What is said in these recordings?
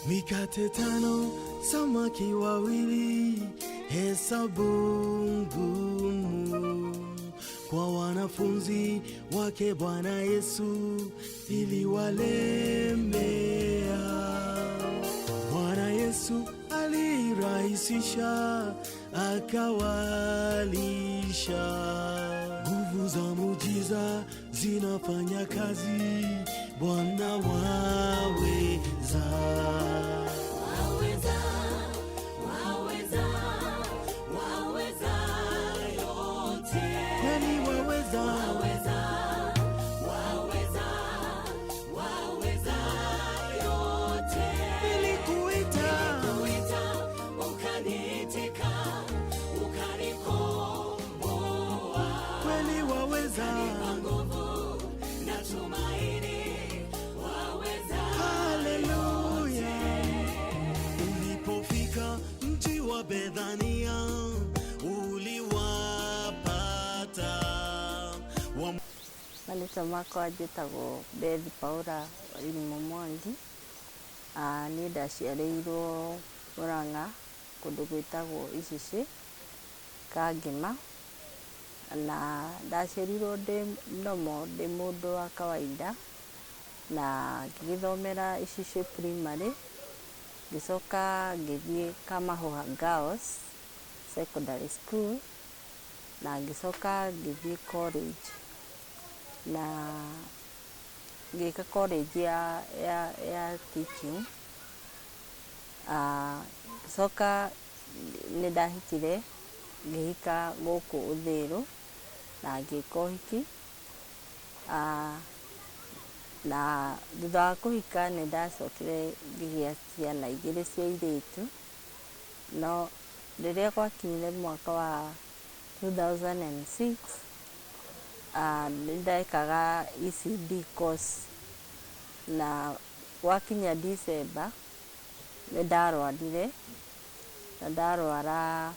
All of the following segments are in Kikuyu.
Mikate 5, samaki 2, hesabu ngumu kwa wanafunzi wake Bwana Yesu iliwalemea. Bwana Yesu alirahisisha, akawalisha. Nguvu za muujiza zinafanya kazi, Bwana waweza. Bethania uliwapata. Maleta makwa njĩtagwo Beth Paula Wairimu Mwangi. Nĩ ndaciarĩirwo Murang'a kũndũ gwĩtagwo Icici Kangema, na ndaciarirwo ndĩ nomo, ndĩ mũndũ wa kawaida, na ngĩgĩthomera Icici Primary, ngĩcoka ngĩthiĩ Kamahoha Girls Secondary School, na ngĩcoka ngĩthiĩ college, na ngĩka college ya teaching. Ngĩcoka nĩ ndahikire, ngĩhika gũkũ Ũthĩĩrũ na ngĩka ũhiki. Na thutha wa kũhika nĩ ndacokire ngĩgĩa ciana 2 cia airĩtu. No rĩrĩa gwakinyire mwaka wa 2006, nĩ ndekaga ECD course, na gwakinya December nĩ ndarwarire, na ndarwara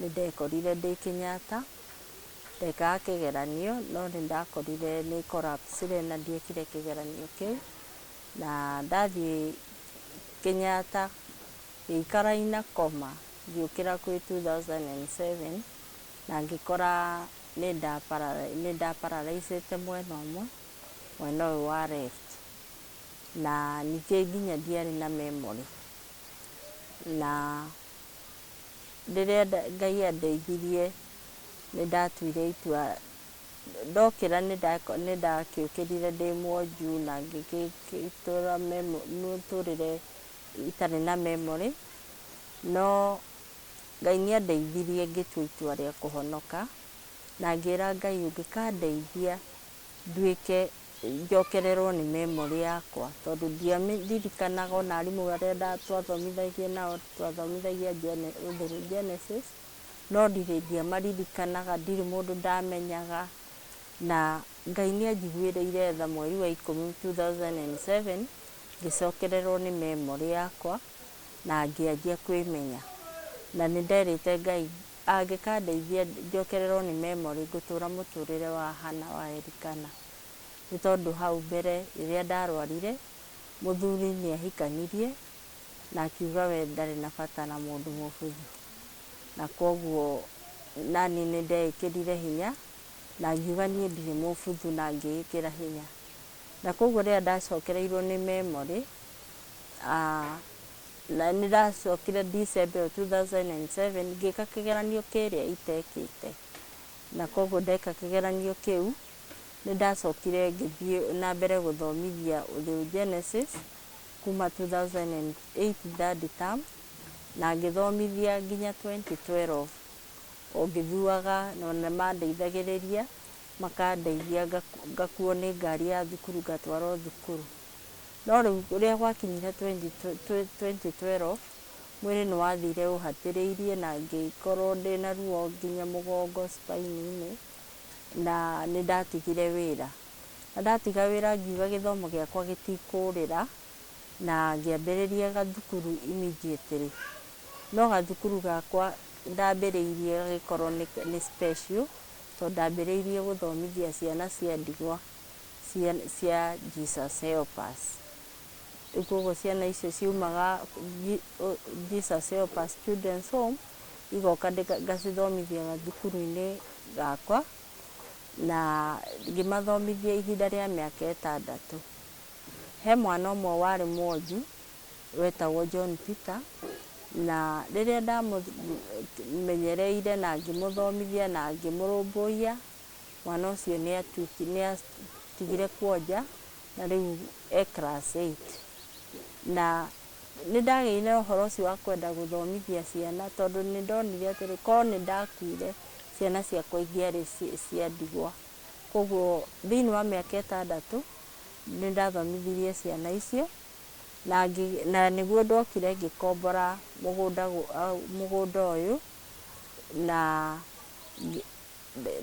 nĩ ndekorire ndĩ Kenyatta ndekaga kĩgeranio, no nĩ ndakorire nĩ collapsire na ndiekire kĩgeranio kĩu. Na ndathiĩ Kenyatta ngĩikara ina koma, ngĩũkĩra kwĩ 2007, na ngĩkora nĩ nda paralysed mwena ũmwe, mwena ũyũ wa left, na ningĩ nginya ndiarĩ na memory. Na rĩrĩa Ngai andeithirie nĩ ndatuire itua, ndokĩra nĩ ndakĩũkĩrire ndĩ mwonju na ngĩgĩtũra mũtũrĩre itarĩ na memory. No Ngai nĩ andeithirie ngĩtua itua rĩa kũhonoka, na ngĩra Ngai ũngĩkandeithia nduĩke njokererwo nĩ memory yakwa, tondũ ndiaririkanaga ona arimũ arĩa twathomithagia nao, twathomithagia Genesis, no ndiamaririkanaga, ndirĩ mũndũ ndamenyaga. Na Ngai nĩ anjiguĩrĩire tha mweri wa 10 2007, ngĩcokererwo nĩ memory yakwa na ngĩanjia kwĩmenya. Na nĩ nderĩte Ngai angĩkandeithia njokererwo nĩ memory, ngũtũra mũtũrĩre wa Hana wa Elikana. Nĩ tondũ hau mbere rĩrĩa ndarwarire, mũthuri nĩ ahikanirie na akiuga we ndarĩ na bata na mũndũ mũbuthu, na koguo nani nĩ ndeĩkĩrire hinya na ngiuga niĩ ndirĩ mũbuthu na ngĩĩkĩra hinya. Na koguo rĩrĩa ndacokereirwo nĩ memory, na nĩ ndacokire December 2007 ngĩka kĩgeranio kĩrĩa itekĩte, na koguo ndeka kĩgeranio kĩu nĩ ndacokire ngĩthiĩ na mbere gũthomithia ũthĩũ Genesis kuma 2008 third term, na ngĩthomithia nginya 2012. O ngĩthuaga na mandeithagĩrĩria, makandeithia ngakuo nĩ ngari ya thukuru ngatwarwo thukuru. No rĩu rĩrĩa gwakinyire 2012, mwĩrĩ nĩ wathire ũhatĩrĩirie na ngĩkorwo ndĩna ruo nginya mũgongo spine-inĩ, na nĩ ndatigire wĩra. Na ndatiga wĩra ngiuga gĩthomo gĩakwa gĩtikũrĩra, na ngĩambĩrĩria gathukuru immediately. No gathukuru gakwa ndambĩrĩirie gĩkorwo nĩ special, tondũ ndambĩrĩirie gũthomithia ciana cia ndigwa cia Jesus Help Us. koguo ciana icio ciumaga Jesus Help Us Children's Home igoka ngacithomithia gathukuru-inĩ gakwa na ngĩmathomithia ihinda rĩa mĩaka 6. He mwana ũmwe warĩ mwonju wetagwo John Peter, na rĩrĩa ndamũmenyereire na ngĩmũthomithia na ngĩmũrũmbũiya, mwana ũcio nĩatigire kuonja na rĩu class 8. Na nĩndagĩire ũhoro ũcio wa kwenda gũthomithia ciana tondũ nĩndonire atĩrĩ korwo nĩndakuire ciana ciakwa ingĩarĩ cia ndigwa. Koguo thĩinĩ wa mĩaka 6 nĩndathomithirie ciana icio na nĩguo ndokire ngĩkombora mũgũnda ũyũ, na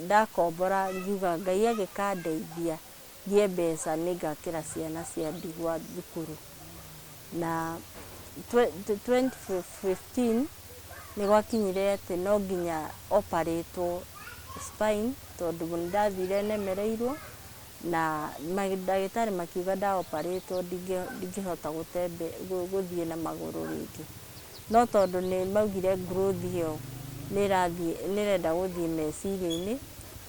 ndakombora ngiuga Ngai agĩkandeithia ngĩe mbeca nĩngakĩra ciana cia ndigwa thukuru. Na 2015 nĩgwakinyire atĩ no nginya operate spine tondũ nĩndathire nemereirwo, na ndagĩtarĩ makiuga ndaoperate ndingĩhota gũthiĩ na magũrũ rĩngĩ. No tondũ nĩmaugire growth ĩyo nĩrenda gũthiĩ meciria-inĩ,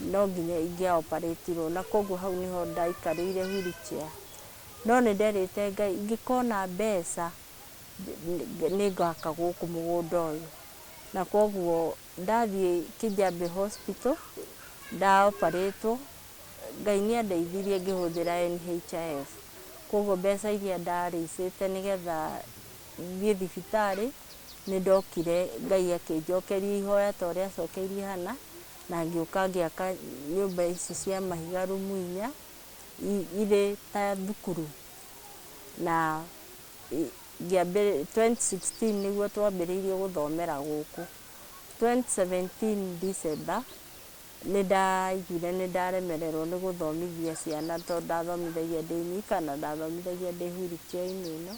no nginya ingĩaoperatirwo, na koguo hau nĩho ndaikarĩire wheelchair. No nĩnderĩte Ngai ingĩkona mbeca nĩngaka gũkũ mũgũnda ũyũ. Na koguo ndathiĩ Kĩjambe Hospital ndaoperatwo, Ngai nĩandeithirie ngĩhũthĩra NHIF. Koguo mbeca iria ndarĩcĩte nĩgetha thiĩ thibitarĩ nĩndokire Ngai akĩnjokeria ihoya ta ũrĩa acokeirie hana, na ngĩũka ngĩaka nyũmba ici cia mahiga rumu 4 irĩ ta thukuru. Na 2016 nĩguo twambĩrĩirie gũthomera gũkũ. 2017 December nĩndaiguire nĩndaremererwo nĩ gũthomithia ciana tondũ ndathomithagia ndĩ nyika na ndathomithagia ndĩ wheelchair-inĩ ĩno,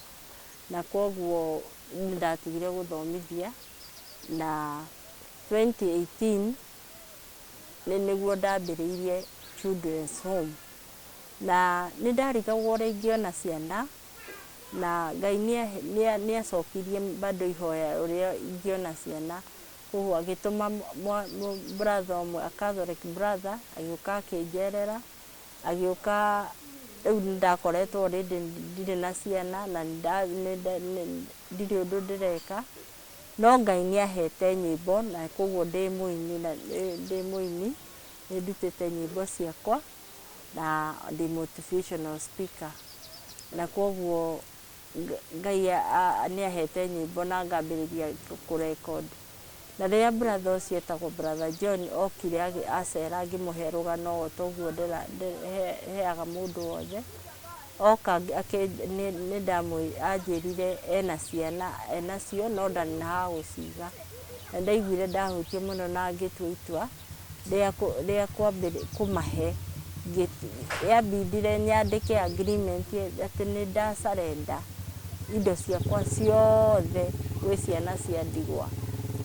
na koguo nĩndatigire gũthomithia. Na 2018 nĩguo ndambĩrĩirie Children's Home, na nĩndarigagwo ũrĩa ingĩona ciana, na Ngai nĩacokirie bado ihoya ũrĩa ingĩona ciana. Koguo agĩtũma brother ũmwe, a Catholic brother, agĩũka akĩnjerera, agĩũka rĩu nĩndakoretwo already ndirĩ na ciana na ndirĩ ũndũ ndĩreka, no Ngai nĩahete nyĩmbo, na koguo ndĩ mũini nĩndutĩte nyĩmbo ciakwa na ndĩ motivational speaker. Na koguo Ngai nĩahete nyĩmbo na ngambĩrĩria kũrecord. Na rĩrĩa brother ũcio etagwo brother John okire acera ngĩmũhe rũgano toguo heaga mũndũ wothe, oka anjĩrire ena ciana enacio no ndarĩ na ha gũciga. Na ndaiguire ndahũtie mũno na ngĩtua itua rĩa kũmahe. Yabindire nyandĩke agreement atĩ nĩndasurrender indo ciakwa ciothe gwĩ ciana cia ndigwa.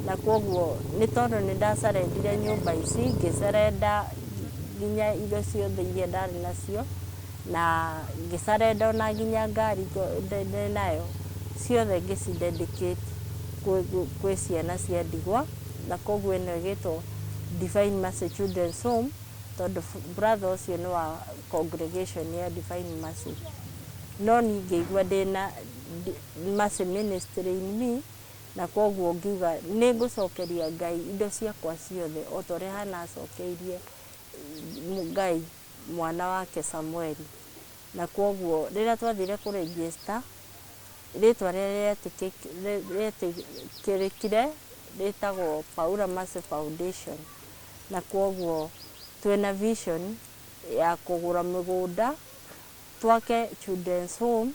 Na koguo nĩ tondũ nĩndasurrendire nyũmba ici, ngĩsurrender nginya indo ciothe iria ndarĩ nacio, na ngĩsurrender ona nginya ngari ndĩ nayo, ciothe ngĩcidedicate gwĩ ciana cia ndigwa. Na koguo ĩno ĩgĩtwo Divine Mercy Children's Home tondũ brother ũcio nĩ wa congregation ya Divine Mercy. No niĩ ngĩigua ndĩna Mercy Ministry in me, na koguo ngiuga nĩngũcokeria Ngai indo ciakwa ciothe o ta ũrĩa hana acokeirie Ngai mwana wake Samueli. Na koguo rĩrĩa twathire kũregister, rĩtwa rĩrĩa rĩetĩkĩrĩkire rĩtagwo Paula Mercy Foundation. Na koguo twĩna vision ya kũgũra mũgũnda twake Children's Home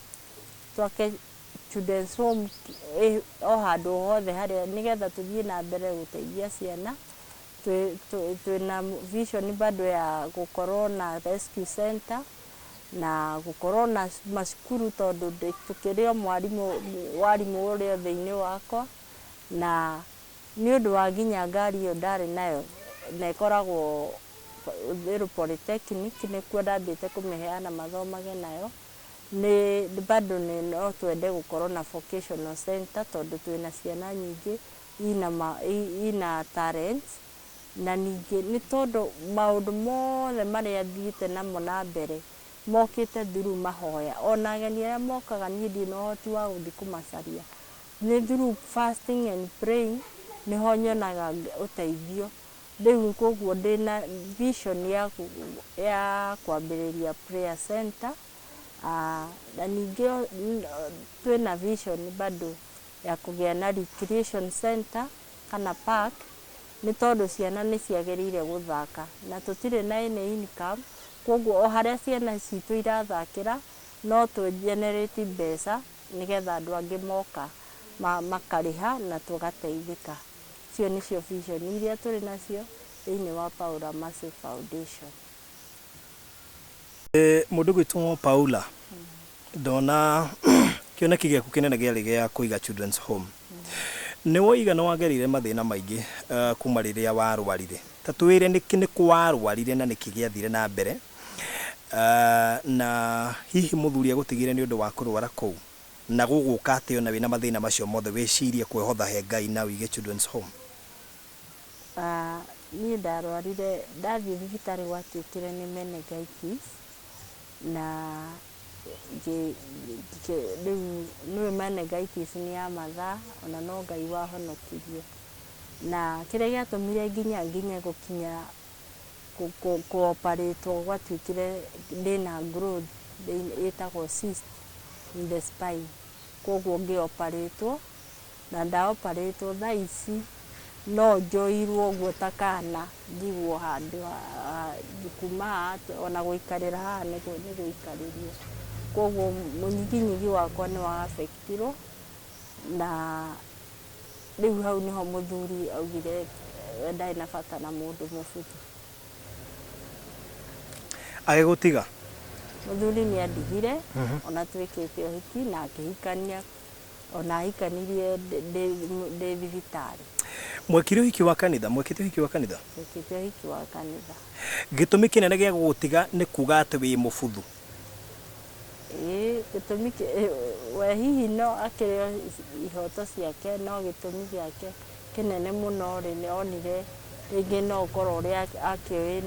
o handũ hothe harĩa nĩgetha tũthiĩ na mbere gũteithia ciana. Twĩna vision bado ya gũkorwo na rescue center na gũkorwo na macukuru tondũ tũkĩrĩ o mwarimũ ũrĩa thĩinĩ wakwa, na nĩ ũndũ wa nginya ngari ĩyo ndarĩ nayo na ĩkoragwo Polytechnic, nĩkuo ndambĩte kũmĩheana mathomage nayo. nĩ bado no twende gũkorwo na vocational center tondũ twĩna ciana nyingĩ ina talents, na ningĩ nĩ tondũ maũndũ mothe marĩa thiĩte namo na mbere mokĩte through mahoya. Ona ageni arĩa mokaga niĩ ndirĩ na ũhoti wa gũthiĩ kũmacaria, nĩ through fasting and praying nĩho nyonaga ũteithio. Rĩu koguo ndĩna vision ya kwambĩrĩria prayer center, na ningĩ twĩna vision bado ya kũgĩa na recreation center kana park, nĩ tondũ ciana nĩ ciagĩrĩire gũthaka na tũtirĩ na any income. Koguo o harĩa ciana citũ irathakĩra no tũ generate mbeca nĩgetha andũ angĩ moka makarĩha na tũgateithĩka. Icio nĩcio vision iria tũrĩ nacio thĩinĩ wa Paula Massive Foundation. Mũndũ gwĩtwo Paula, ndona kĩoneki gĩaku kĩnene gĩarĩ gĩa kũiga children's home. Nĩ woiga nĩ wagerire mathĩna maingĩ kuma rĩrĩa warwarire. Ta twĩre nĩ kwarwarire na nĩkĩ gĩathire na mbere, na hihi mũthuri agũtigire nĩ ũndũ wa kũrwara kũu na gũgũka atĩ ona wĩna mathĩna macio mothe wĩcirie kwĩhotha he Ngai na wĩige children's home? Niĩ ndarwarire, ndathiĩ thibitarĩ gwatuĩkire nĩ meningitis, na rĩu nĩwe meningitis nĩ ya mathaa, ona no Ngai wahonokirie. Na kĩrĩa gĩatũmire nginye gũkinya kũ-operate gwatuĩkire ndĩna growth ĩtagwo cyst in the spine. Koguo ngĩ-operate na nda-operate thaa ici no njoirwo ũguo ta kana, njigwo handũ kuma haha ona gũikarĩra haha nĩ gũikarĩrio. Koguo mũnyiginyigi wakwa nĩ wa-affectirwo, na rĩu hau nĩho mũthuri augire ndarĩ na bata na mũndũ mũbuthu. Agĩgũtiga? Mũthuri nĩ andigire, ona twĩkĩte ũhiki na akĩhikania, ona ahikanirie ndĩ thibitarĩ. Mwekire ũhiki wa kanitha? Mwekĩte ũhiki wa kanitha? Twĩkĩte ũhiki wa kanitha. Gĩtũmi kĩnene gĩa gũgũtiga nĩ kuga atĩ wĩ mũbuthu? Gĩtũmi we hihi no akĩrĩ ihoto ciake, no gĩtũmi gĩake kĩnene mũno nĩ onire rĩngĩ no ũkorwo ũrĩa akĩoĩ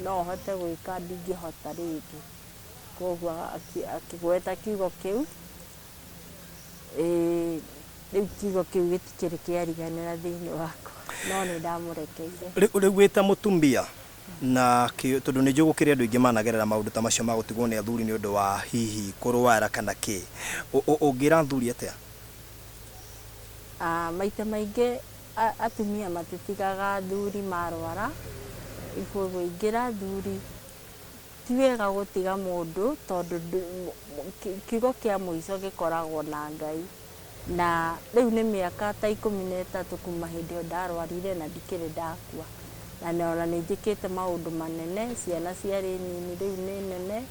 no hote gwĩka ndingĩhota rĩngĩ. Koguo akĩgweta kiugo kĩu, rĩu kiugo kĩu gĩtikĩrĩ kĩariganĩra thĩinĩ wakwa, no nĩ ndamũrekeire. Rĩu wĩta mũtumia na tondũ nĩ njũgũkĩrĩ andũ aingĩ managerera maũndũ ta macio ma gũtigwo nĩ athuri nĩ ũndũ wa hihi kũrwara kana kĩ, ũngĩra athuri atĩa? Maita maingĩ atumia matitigaga athuri marwara. Ingĩra athuri, ti wega gũtiga mũndũ tondũ kiugo kĩa mũico gĩkoragwo na Ngai. Na rĩu nĩ mĩaka ta 13 kuma hĩndĩ ĩyo ndarwarire na ndikĩrĩ ndakua, na ona nĩ njĩkĩte maũndũ manene. Ciana ciarĩ nini, rĩu nĩ nene,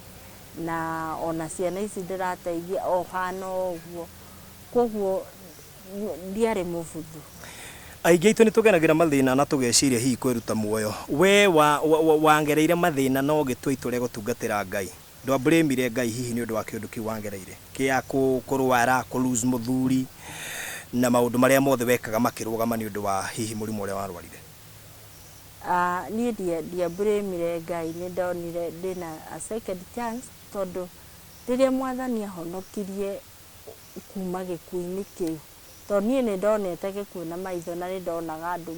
na ona ciana ici ndĩrateithia o hana ũguo. Koguo ndiarĩ mũbuthu. Aingĩ aitũ nĩ tũgeragĩra mathĩna na tũgeciria hihi kwĩruta muoyo. We wangereire mathĩna no gĩtua itua rĩa gũtungatĩra Ngai. Ndwambũrĩmire Ngai hihi nĩ ũndũ wa kĩũndũ kĩu wangereire kĩa kũrwara, kũ-lose mũthuri na maũndũ marĩa mothe wekaga makĩrũgama nĩ ũndũ wa hihi mũrimũ ũrĩa warwarire? Niĩ ndiambũrĩmire Ngai, nĩ ndonire ndĩna a second chance tondũ rĩrĩa Mwathani ahonokirie kuma gĩkuũ-inĩ kĩu, tondũ niĩ nĩ ndonete gĩkuũ na maitho na nĩ ndonaga andũ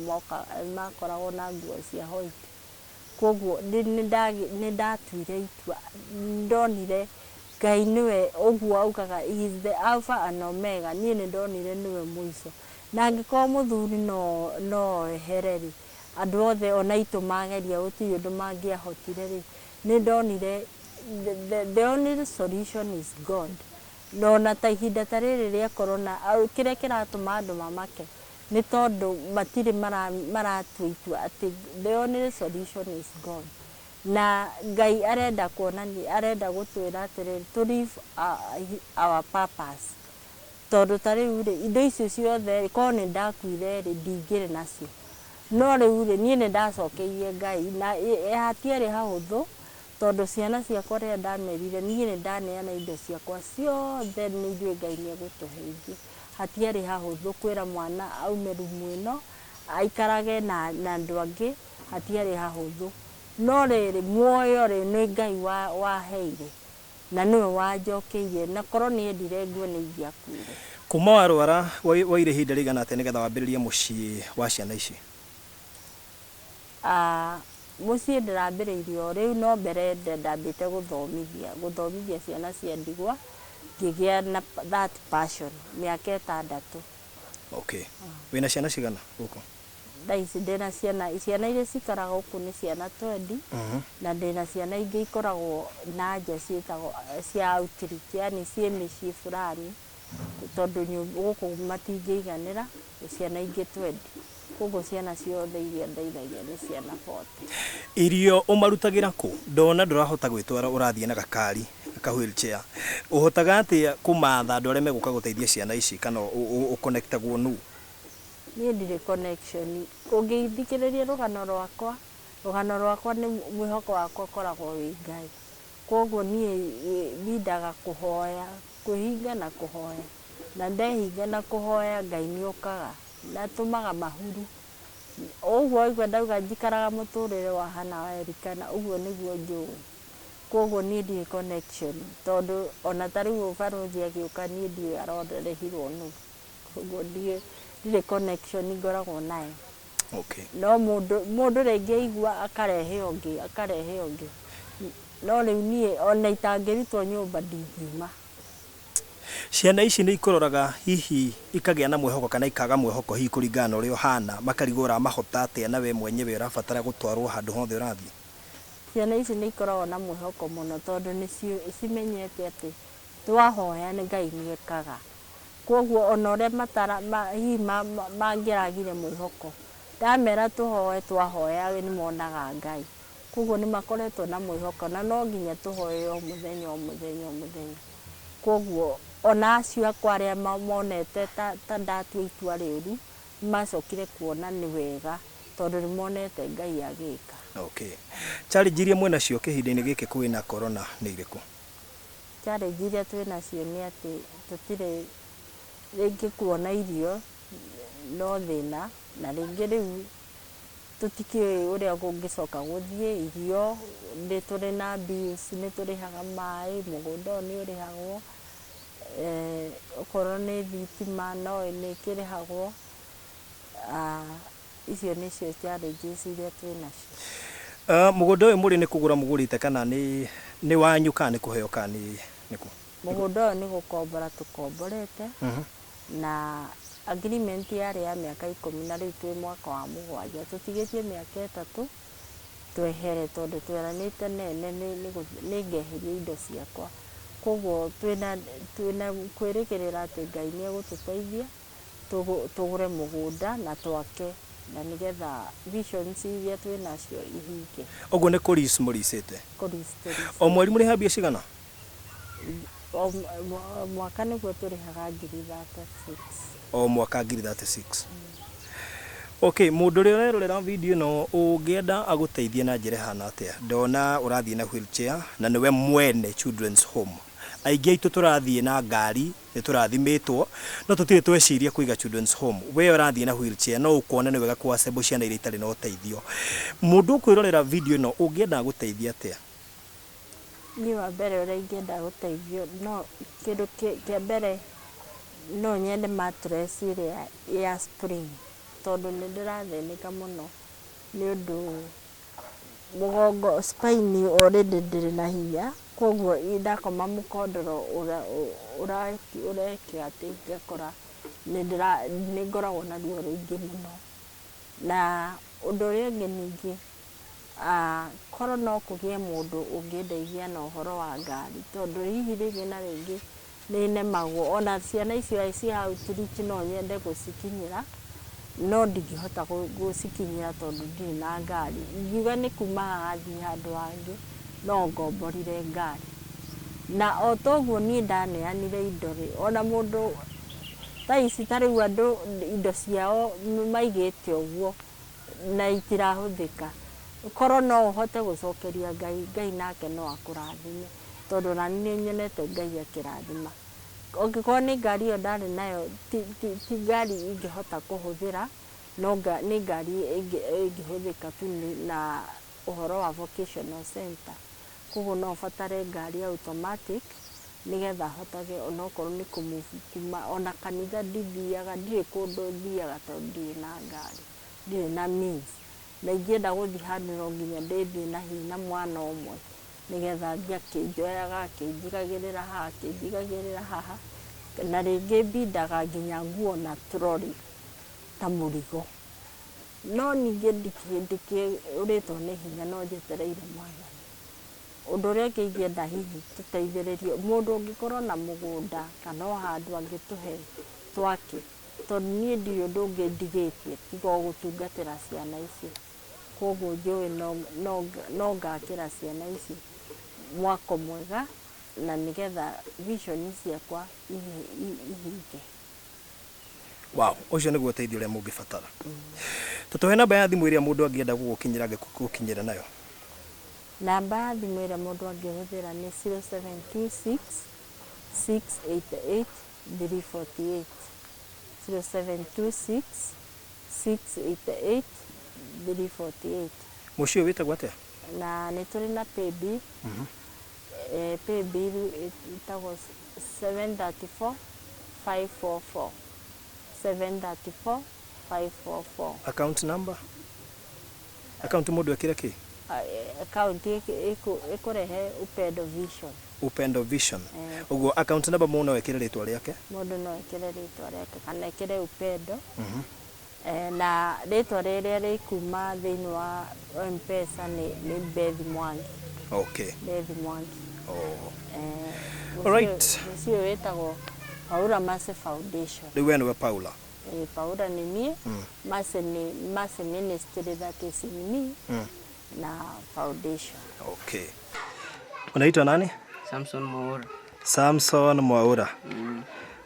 makoragwo na nguo cia white. Koguo nĩ ndatuire itua, ndonire Ngai nĩwe ũguo augaga he is the Alpha and Omega. Niĩ nĩ ndonire nĩwe mũico, na angĩkorwo mũthuri no ehere-rĩ, andũ othe ona itũ mageria gũtirĩ ũndũ mangĩahotire-rĩ, nĩ ndonire the only solution is God. Nona ta ihinda ta rĩrĩ rĩa corona, kĩrĩa kĩratũma andũ mamake nĩ tondũ matirĩ maratua itua atĩ the only solution is God. Na Ngai arenda kuonania, arenda gũtwĩra atĩrĩrĩ, to live our purpose. Tondũ ta rĩu-rĩ, indo icio ciothe korwo nĩ ndakuire-rĩ, ndingĩrĩ nacio. No rĩu-rĩ, niĩ nĩ ndacokeirie Ngai na hatiarĩ hahũthũ tondu ciana ciakwa ria ndamerire nie ni ndaneana indo ciakwa ciothe ni ithuĩ Ngai nĩ egũtũheithia. Hatiarĩ hahũthũ kwĩra mwana aume rumu ĩno aikarage na andũ angĩ, hatiarĩ hahũthũ. No rĩrĩ muoyo rĩ nĩ Ngai waheire na nĩwe wanjokeirie, na korwo nĩendire ngue nĩ ingĩakuire. Kuma warwara waire ihinda rĩigana atĩa nĩgetha wambĩrĩrie mũciĩ wa ciana ici? Mũciĩ ndĩrambĩrĩirie o rĩu, no mbere ndambĩte gũthomithia ciana cia ndigwa, ngĩgĩa na that passion mĩaka 6. Okay. Wĩna ciana cigana gũkũ? Thaa ici ndĩna ciana iria cikaraga gũkũ nĩ ciana 20, na ndĩna ciana ingĩ ikoragwo na nja ciĩtagwo cia outreach, yani ciĩ mĩciĩ fulani, tondũ gũkũ matingĩiganĩra ciana ingĩ 20. Koguo ciana ciothe iria ndeithagia nĩ ciana 40. Irio ũmarutagĩra kũ? Ndona ndũrahota gwĩtwara, ũrathiĩ na gakari ka wheelchair. Ũhotaga atĩa kũmatha andũ arĩa megũka gũteithia ciana ici, kana ũconnectagwo nũ? Niĩ ndirĩ connection. Ũngĩthikĩrĩria rũgano rwakwa nĩ mwĩhoko wakwa ũkoragwo wĩ Ngai. Koguo niĩ bindaga kũhoya, kwĩhinga na kũhoya, na ndehinga na kũhoya Ngai nĩokaga na tũmaga mahuru. Ũguo waigua ndauga njikaraga mũtũrĩre wa Hana wa Elikana, ũguo nĩguo njũĩ. Koguo niĩ ndirĩ connection, tondũ ona ta rĩu ũbarũthi agĩũka niĩ ndiũĩ arorehirwo nũ. Koguo ndirĩ connection ngoragwo nayo. Okay. No mũndũ rĩngĩ aigua akarehe ũngĩ. No rĩu niĩ ona itangĩrutwo nyũmba ndingiuma. Ciana ici nĩ ikũroraga hihi ikagĩa na mwĩhoko kana ikaga mwĩhoko hihi kũringana na ũrĩa ũhana, makarigwo ũramahota atĩa na we mwenyewe ũrabatara gũtwarwo handũ hothe ũrathiĩ? Ciana ici nĩ ikoragwo na mwĩhoko mũno, tondũ nĩ cimenyete atĩ twahoya nĩ Ngai nĩekaga. Koguo ona ũrĩa hihi mangĩragire mwĩhoko, ndamera tũhoe twahoya nĩ monaga Ngai. Koguo nĩ makoretwo na mwĩhoko, na no nginya tũhoe o mũthenya. Koguo ona acio akwa arĩa monete ta ndatua itua rĩũru, macokire kuona nĩ wega, tondũ nĩ monete Ngai agĩka. Okay. Challenge iria mwena cio kĩhinda-inĩ gĩkĩ kwĩna corona nĩ irĩkũ? Challenge iria twĩnacio nĩ atĩ tũtirĩ rĩngĩ kuona irio, no thĩna, na rĩngĩ rĩu tũtikĩũĩ ũrĩa gũngĩcoka gũthiĩ. Irio nĩ tũrĩ na bills, nĩ tũrĩhaga maĩ, mũgũnda nĩ ũrĩhagwo, okorwo nĩ thitima no nĩ ĩkĩrĩhagwo. Icio nĩcio challenges iria twĩnacio. Mũgũnda ũyũ mũrĩ nĩ kũgũra mũgũrĩte kana nĩ wanyu kana nĩ kũheo kana nĩkũ? Mũgũnda ũyũ nĩ gũkombora tũkomborete, na agreement yarĩ ya mĩaka 10, na rĩu twĩ mwaka wa 7, tũtigĩtie mĩaka 3 twehere, tondũ tweranĩte nĩ ngeheria indo ciakwa. Koguo twĩna kwĩrĩgĩrĩra atĩ Ngai nĩ egũtũteithia tũgũre mũgũnda na twake, na nĩgetha visions iria twĩnacio ihinge. Ũguo nĩ kũrisi mũricĩte? Kũrisi. O mweri mũrĩha mbia cigana? Mwaka nĩguo tũrĩhaga 36. O mwaka 36. Okay, mũndũ ũrĩa ũrerorera video ĩno ũngĩenda agũteithie na njĩra hana atĩa? Ndona ũrathiĩ na wheelchair na nĩwe mwene children's home. Aingĩ aitũ tũrathiĩ na ngari, nĩ tũrathimĩtwo, no tũtirĩ tweciria kũiga children's home. We ũrathiĩ na wheelchair, no ũkuona nĩ wega kũacebo ciana iria itarĩ na ũteithio. Mũndũ ũkwĩrorera video ĩno ũngĩenda agũteithia atĩa? Niĩ wa mbere ũrĩa ingĩenda gũteithio, no kĩndũ kĩa mbere no nyende mattress ĩrĩa ya spring, tondũ nĩ ndĩrathĩnĩka mũno nĩ ũndũ mũgongo spine already ndĩrĩ na hinya. Koguo ndakoma mũkondoro ũrekĩa atĩ ngakora nĩ ngoragwo na ruo rũingĩ mũno. Na ũndũ ũrĩa ũngĩ ningĩ, korwo no kũgĩe mũndũ ũngĩndeithia na ũhoro wa ngari, tondũ hihi rĩngĩ na rĩngĩ nĩ nemagwo, ona ciana icio cia outreach no nyende gũcikinyĩra, no ndingĩhota gũcikinyĩra tondũ ndirĩ na ngari. Ingiuga nĩ kuma haha thiĩ handũ hangĩ, no ngomborire ngari. Na o toguo niĩ ndaneanire indo rĩ, ona mũndũ thaa ici ta rĩu andũ indo ciao maigĩte ũguo na itirahũthĩka, korwo no uhote gucokeria Ngai nake no akurathime tondu na ni nyonete Ngai akirathima ongikorwo ni ngari iyo ndari nayo ti ngari ingihota kuhuthira no ni ngari ingihuthika tu na uhoro wa vocational center koguo no batare ngari automatic nigetha hotage onokorwo ni kuma ona kanitha ndithiaga ndire kundu thiaga tondu ndire na ngari ndire na means na ingĩenda gũthiĩ handũ no nginya ndĩthiĩ na hinya na mwana ũmwe nigetha thiĩ akĩnjoyaga akĩnjigagĩrĩra haha na rĩngĩ mbindaga nginya nguo na trolley ta mũrigo no ningĩ ndĩkĩũrĩtwo nĩ hinya no njetereire mwana ũndũ ũrĩa ũngĩ ingĩenda hihi tũteithĩrĩrio mũndũ ũngĩkorwo na mũgũnda kana o handũ angĩtũhe twake tondũ niĩ ndirĩ ũndũ ũngĩ ndigĩtie tiga o gũtungatĩra ciana ici koguo njũĩ no ngakĩra ciana ici mwako mwega na nigetha vision ciakwa ihinge. Wow, ucio nĩguo ũteithio ũrĩa mũngĩbatara. Tũtũhe namba ya thimũ ĩrĩa mũndũ angĩenda gũgũkinyĩra angĩgũkinyĩra nayo. Namba ya thimũ ĩrĩa mũndũ angĩhũthĩra nĩ 0726 688 348 0726 688 348. Mũciĩ wĩtagwo atĩa? Na nĩ tũrĩ na paybill. Paybill ĩtagwo 734 544 734 544. Account number? Account mũndũ ekĩre kĩ? Account ĩkũrehe Upendo Vision. Upendo Vision. Ũguo account number mũndũ no ekĩre rĩtwa rĩake? Mũndũ no ekĩre rĩtwa rĩake kana ekĩre Upendo. Na rĩtwa rĩrĩa rĩkuma thĩinĩ wa M-Pesa nĩ Beth Mwangi. Okay. Beth Mwangi. Alright. Mũciĩ wĩtagwo Paula Mase Foundation. Rĩu we nĩwe Paula? Paula nĩ niĩ. Mase Ministry that is in me. Na foundation. Okay. Unaitwa nani? Samson Mwaura. Samson Mwaura.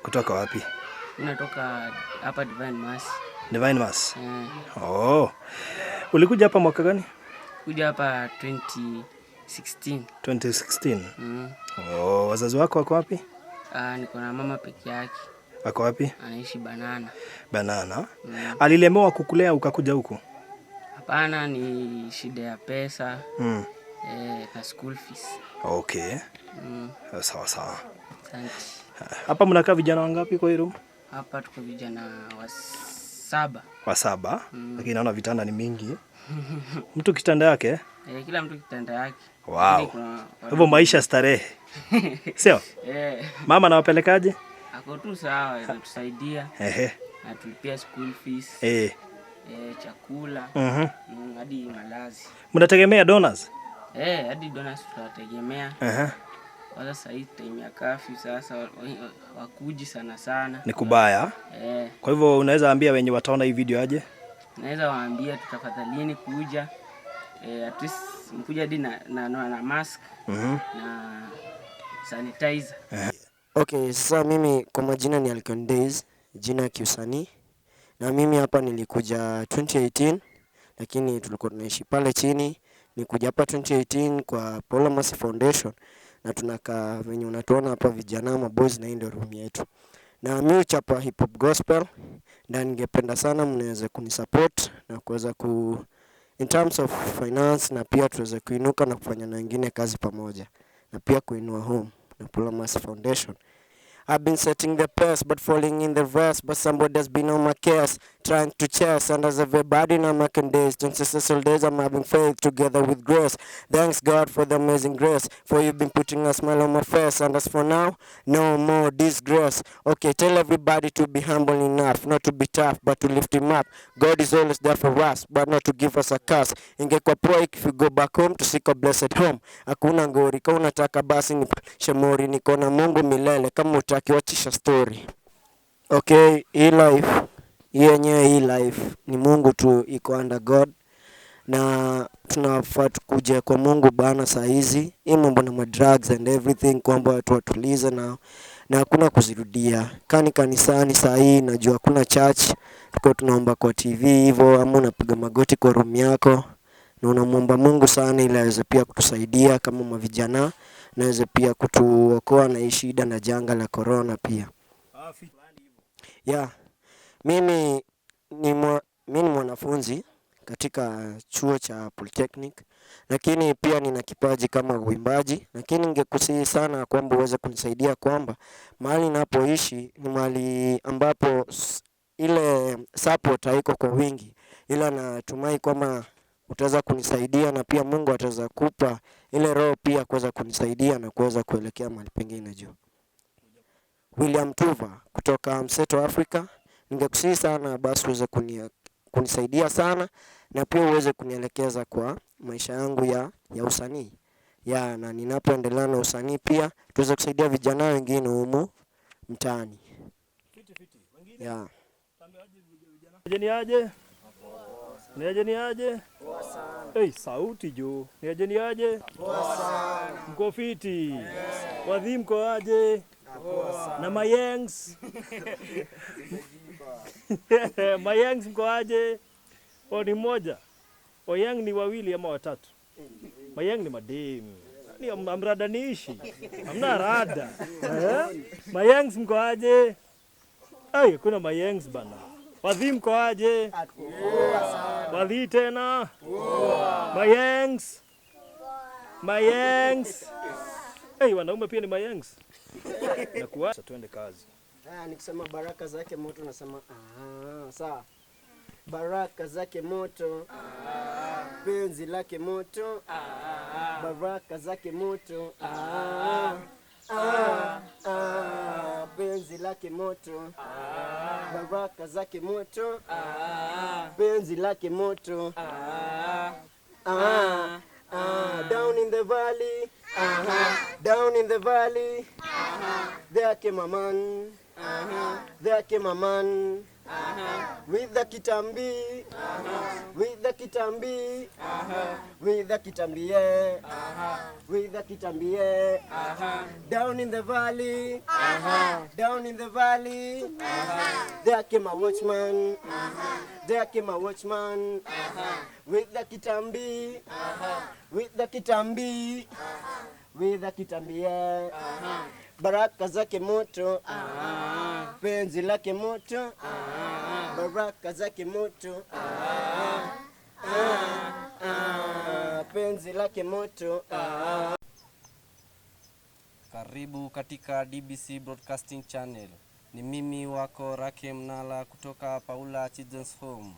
Kutoka wapi? Natoka hapa Divine Mass. Divine Mass? Oh. Ulikuja hapa mwaka gani? Kuja hapa 2016. 2016? Oh, wazazi wako wako wapi? Niko na mama peke yake. Wako wapi? Anaishi Banana. Banana? Alilemewa kukulea ukakuja huku? Hapana, ni shida ya pesa. Na school fees. Okay. Sawa sawa. Asante. Hapa mnakaa vijana wangapi kwa hii room? Hapa tuko vijana wa 7. Wa 7? Lakini naona vitanda ni mingi. Mtu kitanda yake? Kila mtu kitanda yake. Wow. Hivyo maisha starehe. Sio? Mama anawapelekaje? Ako tu sawa, anatusaidia. Atulipia school fees. Chakula. Hadi malazi. Mnategemea donors? Hadi donors tunategemea. Kwa sasa hii time ya curfew sasa wakuji sana. Ni kubaya. Kwa hivyo unaweza ambia wenye wataona hii video aje? Naweza waambia tutafadhalini kuja. At least mkuja hadi na mask na sanitizer. Okay, sasa mimi kwa majina ni Alcon Days, jina ya kiusanii. Na mimi hapa nilikuja 2018 lakini tulikuwa tunaishi pale chini. Nilikuja hapa 2018 kwa Paralysed Foundation na tunakaa venye unatuona hapa vijana maboys na hii ndio room yetu. Na mimi chapa hip hop gospel na ningependa sana mnaweza kunisupport na kuweza in terms of finance na pia tuweze kuinuka na kufanya na wengine kazi pamoja na pia kuinua home na Paralysed Foundation. I've been setting the pace, but falling in the verse. But somebody's been on my case, trying to chase. And as everybody now making days, 20 successful days, I'm having faith together with grace. Thanks God for the amazing grace, for you've been putting a smile on my face. And as for now, no more disgrace. Okay, tell everybody to be humble enough, not to be tough, but to lift him up. God is always there for us, but not to give us a curse. Ingekuwa poa if you go back home to seek a blessed home. Hakuna ngori, kama unataka basi ni shamori, niko na Mungu milele, kama kiwachisha story. Okay, hii life hii life ni Mungu tu iko under God na tunafaa tukuje kwa Mungu bana saa hizi. Hii mambo na drugs and everything kwamba watu watulize na hakuna kuzirudia. Kanisani saa hii najua hakuna church. Tuko tunaomba kwa TV hivyo ama unapiga magoti kwa room yako na unamuomba Mungu sana ili aweze pia kutusaidia kama vijana, na aweze pia kutuokoa na hii shida na janga la corona pia. Mimi ni mwanafunzi katika chuo cha Polytechnic, lakini pia nina kipaji kama uimbaji, lakini ningekusihi sana kwamba uweze kunisaidia kwamba mahali ninapoishi ni mahali ambapo ile support haiko kwa wingi, ila natumai kwamba utaweza kunisaidia na pia Mungu ataweza kupa ile roho pia kuweza kunisaidia na kuweza kuelekea mahali pengine juu. William Tuva kutoka Mseto Africa, ningekusihi sana basi uweze kunisaidia sana na pia uweze kunielekeza kwa maisha yangu ya usanii. Na ninapoendelea na usanii pia tuweze kusaidia vijana wengine humu mtaani. Ni aje? Ni aje? Poa sana. Sauti jo. Ni aje? Poa sana. Mko fiti? Yes. Wadhi mko aje? Poa sana. Na mayengs? Mayengs mko aje? Ni mmoja. Oyang ni wawili ama watatu? Mayeng ni madem. Ni amradanishi. Hamna rada. Mayengs mko aje? Kuna mayengs bana. Wadhi mko aje? Wadhi tena? Mayengs? Mayengs? Wanaume pia ni mayengs. Nakuacha tuende kazi. Nikisema baraka zake moto nasema sawa. Baraka zake moto, penzi lake moto, baraka zake moto, penzi lake moto, baraka zake moto, penzi lake moto, down in the valley, down in the valley, there came a man, there came a man, with the kitambi, with the kitambi, with the kitambi, with the kitambi, down in the valley, down in the valley, there came a watchman, there came a watchman, with the kitambi, with the kitambi, with the kitambi, baraka zake moto, penzi lake moto, baraka zake moto, penzi lake moto. Karibu katika DBC Broadcasting Channel. Ni mimi wako Rake Mnala kutoka Paula Children's Home.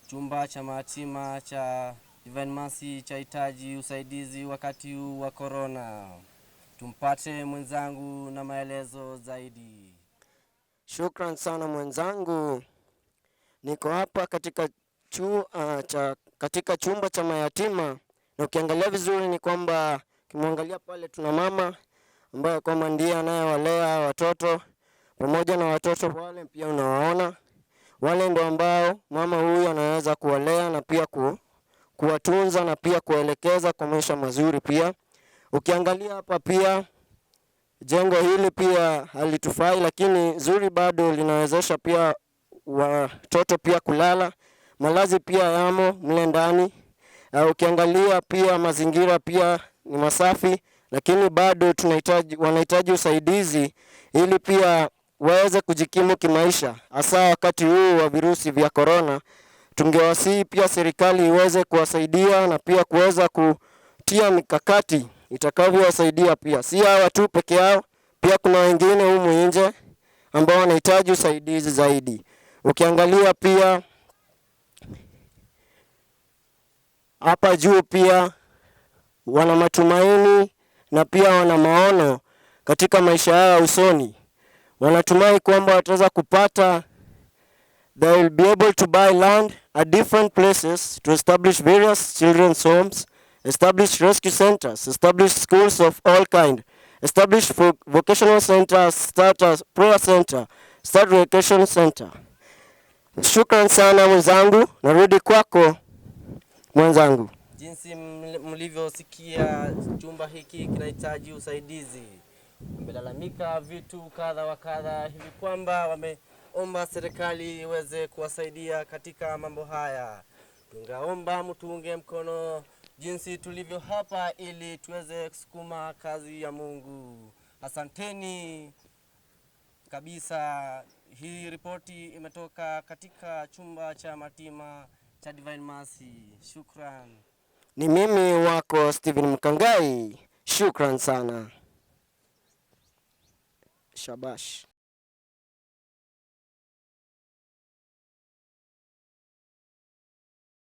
Chumba cha mayatima cha Divine Mercy chahitaji usaidizi wakati huu wa corona. Tumpate mwenzangu na maelezo zaidi. Shukran sana mwenzangu. Niko hapa katika chumba cha mayatima, na ukiangalia vizuri ni kwamba kimwangalia pale tuna mama ambaye kwamba ndiye anayewalea watoto, pamoja na watoto wale pia unawaona. Wale ndio ambao mama huyu anaweza kuwalea na pia kuwatunza na pia kuelekeza kwa maisha mazuri pia. Ukiangalia hapa pia jengo hili pia halitufai, lakini zuri bado linawezesha pia watoto pia kulala. Malazi pia yamo mle ndani. Ukiangalia pia mazingira pia ni masafi, lakini bado wanahitaji usaidizi ili pia waweze kujikimu kimaisha, hasa wakati huu wa virusi vya corona. Tungewasihi pia serikali iweze kuwasaidia na pia kuweza kutia mikakati itakavyowasaidia pia. Si hawa tu peke yao, pia kuna wengine humu nje ambao wanahitaji usaidizi zaidi. Ukiangalia pia hapa juu pia wana matumaini na pia wana maono katika maisha yao usoni. Wanatumai kwamba wataweza kupata, they will be able to buy land at different places to establish various children's homes, establish rescue centers, establish schools of all kind, establish vocational centers, start a prayer center, start education center. Shukran sana mwenzangu, narudi kwako mwenzangu. Jinsi mlivyosikia, chumba hiki kinahitaji usaidizi. Wamelalamika vitu kadha wa kadha hivi kwamba wameomba serikali iweze kuwasaidia katika mambo haya. Ninaomba mtuunge mkono jinsi tulivyo hapa ili tuweze kusukuma kazi ya Mungu. Asanteni kabisa. Hii ripoti imetoka katika chumba cha matima cha Divine Mercy. Shukran. Ni mimi wako Steven Mkangai. Shukran sana. Shabash.